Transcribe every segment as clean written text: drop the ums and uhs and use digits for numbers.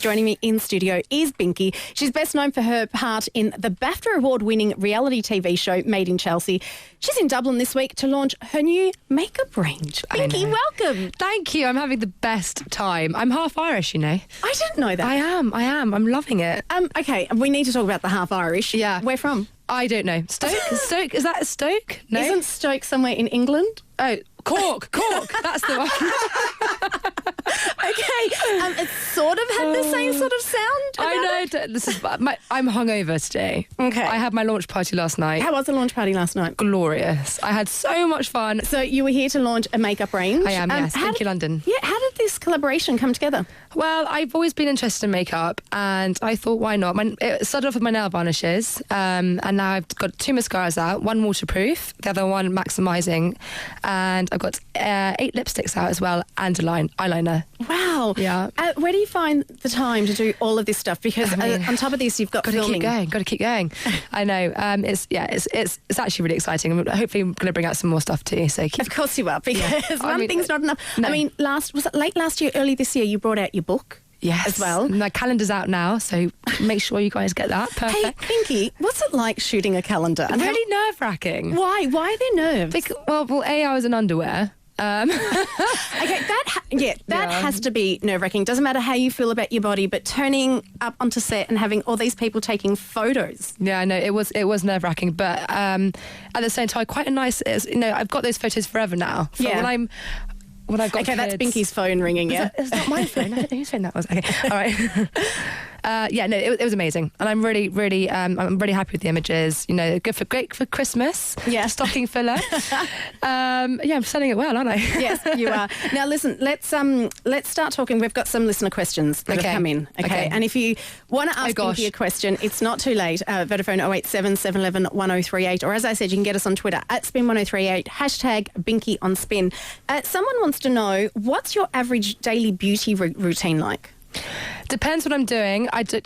Joining me in studio is Binky. She's best known for her part in the BAFTA award-winning reality TV show Made in Chelsea. She's in Dublin this week to launch her new makeup range. Binky, welcome. Thank you. I'm having the best time. I'm half Irish, you know. I didn't know that. I am. I'm loving it. Okay, we need to talk about the half Irish. Yeah. Where from? I don't know. Stoke? Is that a Stoke? No. Isn't Stoke somewhere in England? Oh, Cork. That's the one. Okay. It sort of had the same sort of sound. I know. This is I'm hungover today. Okay. I had my launch party last night. How was the launch party last night? Glorious. I had so much fun. So you were here to launch a makeup range. I am, yes. Binky London. Yeah. How did this collaboration come together? Well, I've always been interested in makeup, and I thought, why not? It started off with my nail varnishes, and now I've got 2 mascaras out, one waterproof, the other one maximising, and I've got 8 lipsticks out as well, and eyeliner. Wow. Yeah. Where do you find the time to do all of this stuff? Because on top of this, you've got filming. Got to keep going. I know. It's actually really exciting. Hopefully, I'm going to bring out some more stuff too. So of course you are, because one thing's not enough. No. I mean, was it late last year, early this year, you brought out your book? Yes. As well. My calendar's out now, so make sure you guys get that. Perfect. Hey, Binky, what's it like shooting a calendar? Really nerve-wracking. Why? Why are there nerves? Well, I was in underwear. Okay, that has to be nerve-wracking. Doesn't matter how you feel about your body, but turning up onto set and having all these people taking photos. Yeah, I know it was nerve-wracking, but at the same time, quite a nice. I've got those photos forever now. When I've got okay, kids. that's Binky's phone ringing. Yeah, it's not my phone. I don't know whose phone that was. Okay, all right. It was amazing, and I'm really happy with the images. Great for Christmas. Yeah, stocking filler. I'm selling it well, aren't I? Yes, you are. Now listen, let's start talking. We've got some listener questions that have come in. Okay, and if you want to ask Binky a question, it's not too late. Vodafone 087 711 1038, or as I said, you can get us on Twitter at Spin1038 #Binky on Spin. Someone wants to know, what's your average daily beauty routine like? Depends what I'm doing. I don't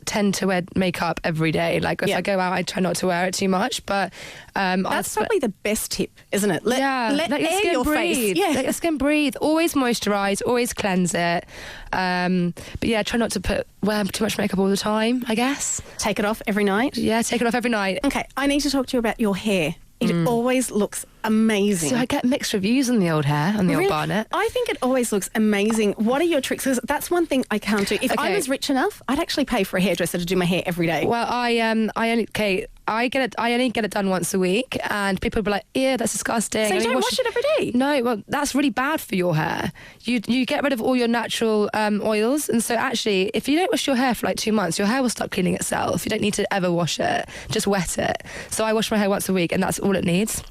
tend to wear makeup every day. Like if I go out, I try not to wear it too much. But that's probably the best tip, isn't it? Let your skin breathe. Yeah, let your skin breathe. Always moisturise. Always cleanse it. But try not to wear too much makeup all the time, I guess. Take it off every night. Yeah, take it off every night. Okay, I need to talk to you about your hair. It always looks amazing. So I get mixed reviews on the old hair, on the old barnet. I think it always looks amazing. What are your tricks? Because that's one thing I can't do. If I was rich enough, I'd actually pay for a hairdresser to do my hair every day. Well, I only get it done once a week, and people will be like, "Yeah, that's disgusting." So you don't wash it every day? No, well, that's really bad for your hair. You get rid of all your natural oils, and so actually, if you don't wash your hair for like 2 months, your hair will start cleaning itself. You don't need to ever wash it; just wet it. So I wash my hair once a week, and that's all it needs.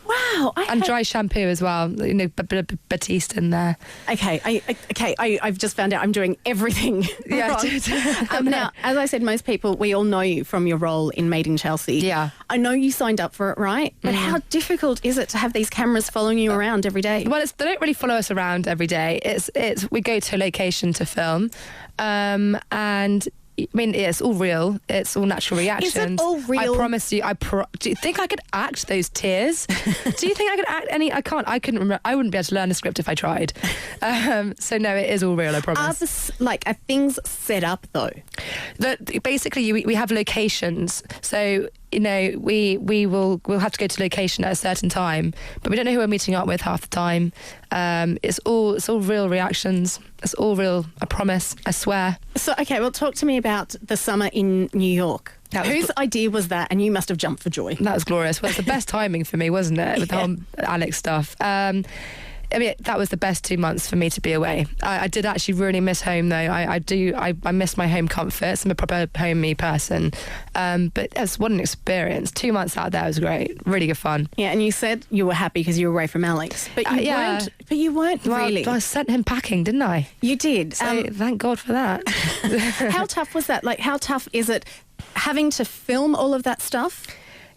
Wow. And dry shampoo as well. Batiste in there. Okay. I've just found out I'm doing everything. Yeah. Now, as I said, most people, we all know you from your role in Made in Chelsea. Yeah. I know you signed up for it, right? But how difficult is it to have these cameras following you around every day? Well, they don't really follow us around every day. We go to a location to film, and I mean, it's all real. It's all natural reactions. Is it all real? I promise you. Do you think I could act those tears? Do you think I could act any? I can't. I couldn't remember. I wouldn't be able to learn a script if I tried. So no, it is all real. I promise. Are things set up though? Basically, we have locations. So we'll have to go to location at a certain time, but we don't know who we're meeting up with half the time. It's all real reactions. It's all real. I promise. I swear. So talk to me about the summer in New York. Whose idea was that? And you must have jumped for joy. That was glorious. Well, it's the best timing for me, wasn't it? With the whole Alex stuff. I mean, that was the best 2 months for me to be away. I did actually really miss home, though. I miss my home comforts. I'm a proper homey person. But what an experience. 2 months out there was great. Really good fun. Yeah, and you said you were happy because you were away from Alex. But you weren't really. I sent him packing, didn't I? You did. So thank God for that. How tough was that? Like, how tough is it having to film all of that stuff?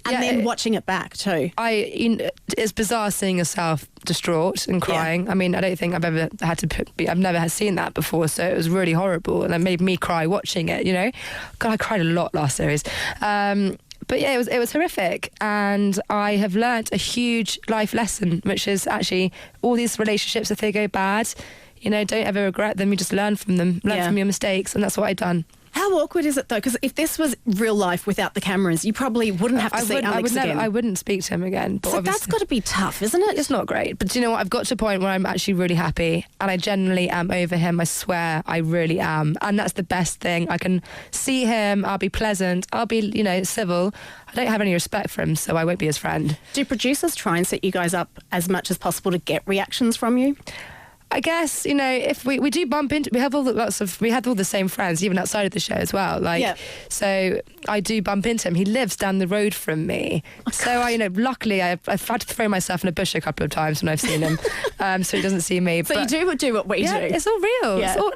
And then watching it back too. It's bizarre seeing yourself distraught and crying. Yeah. I mean, I don't think I've ever I've never seen that before, so it was really horrible, and it made me cry watching it. God, I cried a lot last series. But yeah, it was horrific, and I have learnt a huge life lesson, which is actually all these relationships, if they go bad, You know, don't ever regret them. You just learn from them, learn from your mistakes, and that's what I've done. How awkward is it though? Because if this was real life without the cameras, you probably wouldn't have to see Alex again. I wouldn't speak to him again. But so that's got to be tough, isn't it? It's not great. But do you know what? I've got to a point where I'm actually really happy, and I genuinely am over him. I swear, I really am. And that's the best thing. I can see him. I'll be pleasant. I'll be, you know, civil. I don't have any respect for him, so I won't be his friend. Do producers try and set you guys up as much as possible to get reactions from you? I guess, you know, if we do bump into, we have all the same friends even outside of the show as well. So I do bump into him. He lives down the road from me. Oh, so luckily I've had to throw myself in a bush a couple of times when I've seen him, so he doesn't see me. So you do what we do. It's all real. Yeah. It's all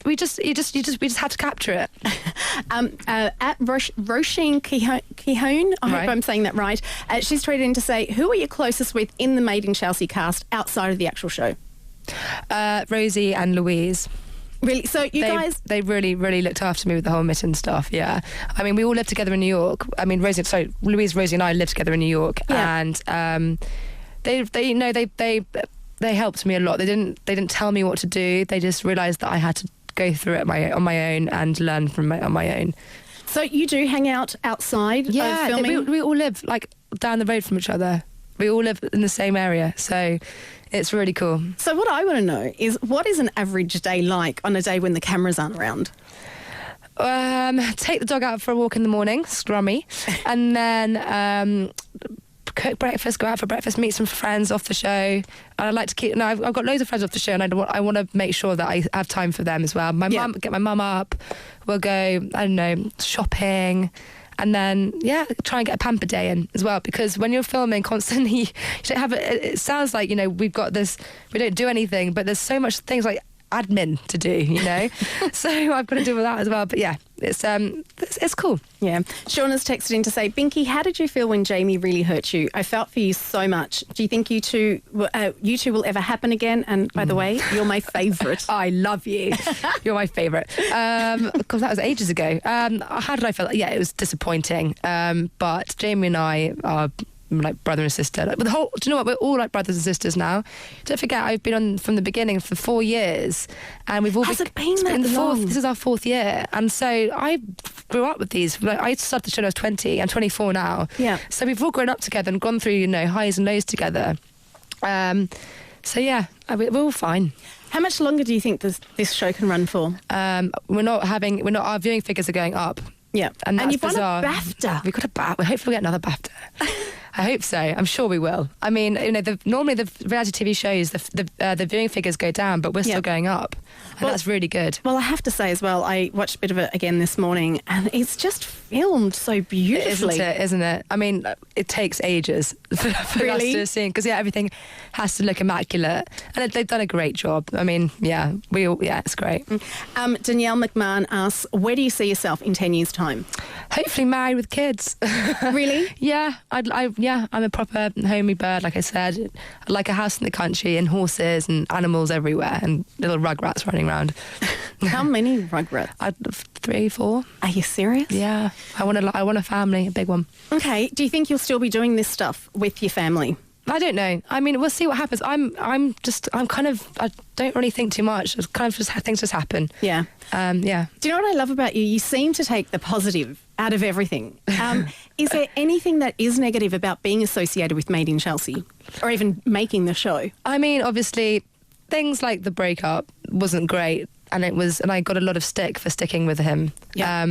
we just had to capture it. At Roisin Kehoon, I hope I'm saying that right. She's tweeted in to say, who are you closest with in the Made in Chelsea cast outside of the actual show? Rosie and Louise. Really? So guys... They really, really looked after me with the whole mitten stuff, yeah. I mean, we all lived together in New York. I mean, Louise, Rosie and I lived together in New York. Yeah. And they helped me a lot. They didn't tell me what to do. They just realised that I had to go through it on my own and learn on my own. So you do hang out outside of filming? We all live, down the road from each other. We all live in the same area, so... It's really cool. So what I want to know is, what is an average day like on a day when the cameras aren't around? Take the dog out for a walk in the morning, scrummy, and then cook breakfast, go out for breakfast, meet some friends off the show. And I like to keep... No, I've got loads of friends off the show, and I want to make sure that I have time for them as well. Get my mum up. We'll go, I don't know, shopping. And then, try and get a pamper day in as well, because when you're filming constantly, you don't have it sounds like, you know, we've got this, we don't do anything, but there's so much things like admin to do, you know. So I've got to deal with that as well. But yeah, it's cool. Yeah. Sean has texted in to say, Binky, how did you feel when Jamie really hurt you? I felt for you so much. Do you think you two will ever happen again? And by the way, you're my favourite. I love you. You're my favourite. Because that was ages ago. How did I feel? Yeah, it was disappointing. But Jamie and I are like brother and sister. Do you know what? We're all like brothers and sisters now. Don't forget, I've been on from the beginning for 4 years, and we've all Has it been that long? This is our 4th year, and so I grew up with these. I started the show when I was 20. I'm 24 now. Yeah. So we've all grown up together and gone through, you know, highs and lows together. So yeah, we're all fine. How much longer do you think this show can run for? Our viewing figures are going up. Yeah, and you've won a BAFTA. We've got a BAFTA. Hopefully we'll get another BAFTA. I hope so. I'm sure we will. I mean, you know, normally the reality TV shows, the viewing figures go down, but we're still going up. And that's really good. Well, I have to say as well, I watched a bit of it again this morning, and it's just filmed so beautifully. Isn't it? I mean, it takes ages for us to see, because everything has to look immaculate. And they've done a great job. I mean, it's great. Danielle McMahon asks, where do you see yourself in 10 years' time? Hopefully married with kids. Really? Yeah, I'm a proper homey bird, like I said. I like a house in the country and horses and animals everywhere and little rugrats running around. How many rugrats? 3, 4. Are you serious? Yeah, I want a family, a big one. Okay, do you think you'll still be doing this stuff with your family? I don't know. I mean, we'll see what happens. I don't really think too much. It's kind of just things just happen. Yeah. Yeah. Do you know what I love about you? You seem to take the positive out of everything. Is there anything that is negative about being associated with Made in Chelsea, or even making the show? I mean, obviously, things like the breakup wasn't great, and I got a lot of stick for sticking with him. Yeah.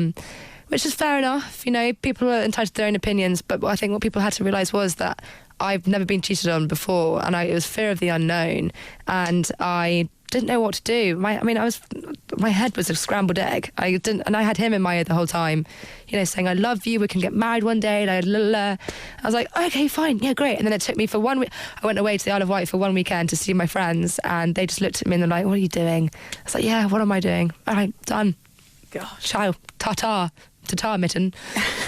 Which is fair enough. You know, people are entitled to their own opinions, but I think what people had to realise was that I've never been cheated on before, and it was fear of the unknown, and I didn't know what to do. My head was a scrambled egg. I had him in my ear the whole time, you know, saying, I love you, we can get married one day. I was like, okay, fine, yeah, great. And then it took me for 1 week. I went away to the Isle of Wight for 1 weekend to see my friends, and they just looked at me and they're like, what are you doing? I was like, yeah, what am I doing? All right, done. Gosh. Ciao, ta-ta. Ta-ta, mitten.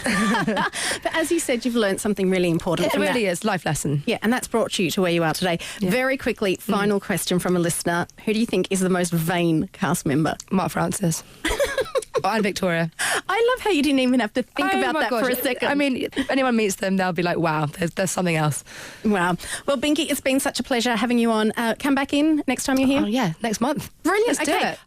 But as you said, you've learned something really important from that. It really is, life lesson. Yeah, and that's brought you to where you are today. Yeah. Very quickly, final question from a listener. Who do you think is the most vain cast member? Mark Francis. And Victoria. I love how you didn't even have to think about that for a second. I mean, if anyone meets them, they'll be like, wow, there's something else. Wow. Well, Binky, it's been such a pleasure having you on. Come back in next time you're here. Oh, yeah, next month. Brilliant. Let's do it.